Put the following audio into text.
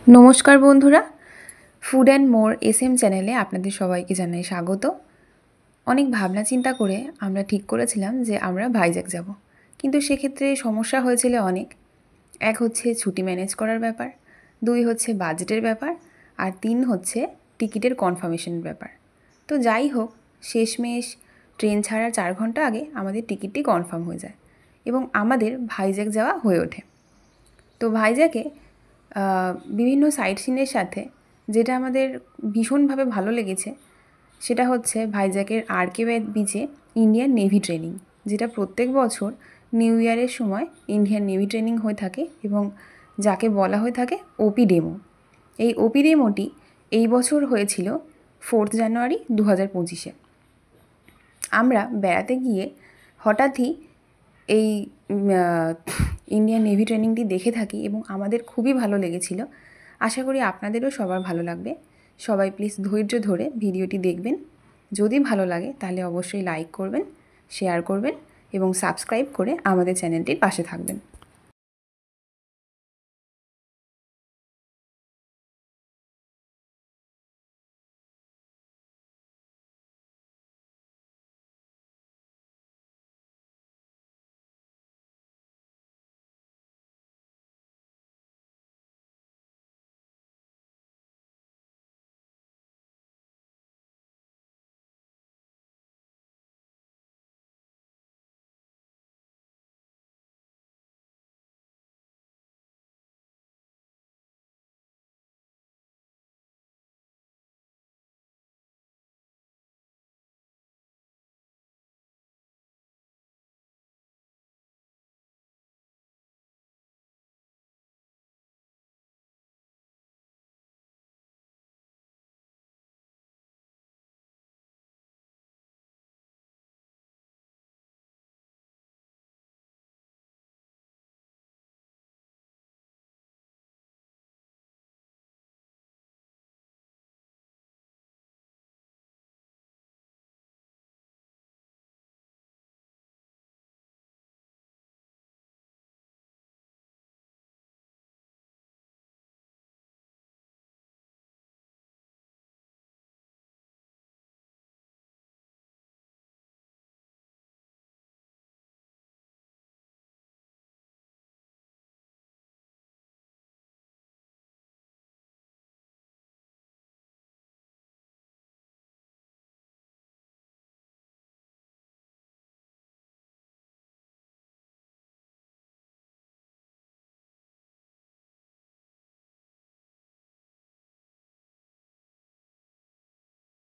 নমস্কার বন্ধুরা, food and more SM চ্যানেলে আপনাদের সবাইকে জানাই স্বাগত। অনেক ভাবনা চিন্তা করে আমরা ঠিক করেছিলাম যে আমরা ভাইজ্যাক যাব, কিন্তু সেক্ষেত্রে সমস্যা হয়েছিল অনেক। এক হচ্ছে ছুটি ম্যানেজ করার ব্যাপার, 2 হচ্ছে বাজেটের ব্যাপার, আর 3 হচ্ছে টিকিটের কনফার্মেশনের ব্যাপার। তো যাই হোক, শেষমেশ ট্রেন ছাড়ার 4 ঘন্টা আগে আমাদের টিকিটটি কনফার্ম হয়ে যায় এবং আমাদের ভাইজ্যাক যাওয়া হয়ে ওঠে। তো ভাইজ্যাকে বিভিন্ন সাইট সিনের সাথে যেটা আমাদের ভীষণভাবে ভালো লেগেছে সেটা হচ্ছে ভাইজ্যাকের আরকে বিচে ইন্ডিয়ান নেভি ট্রেনিং, যেটা প্রত্যেক বছর নিউ ইয়ারের সময় ইন্ডিয়ান নেভি ট্রেনিং হয়ে থাকে এবং যাকে বলা হয়ে থাকে ওপি ডেমো। এই ওপি ডেমোটি এই বছর হয়েছিল 4 জানুয়ারি 2025-এ। আমরা বেড়াতে গিয়ে হঠাৎই এই ইন্ডিয়ান নেভি ট্রেনিংটি দেখে থাকি এবং আমাদের খুবই ভালো লেগেছিল। আশা করি আপনাদেরও সবার ভালো লাগবে। সবাই প্লিজ ধৈর্য ধরে ভিডিওটি দেখবেন। যদি ভালো লাগে তাহলে অবশ্যই লাইক করবেন, শেয়ার করবেন এবং সাবস্ক্রাইব করে আমাদের চ্যানেলটির পাশে থাকবেন।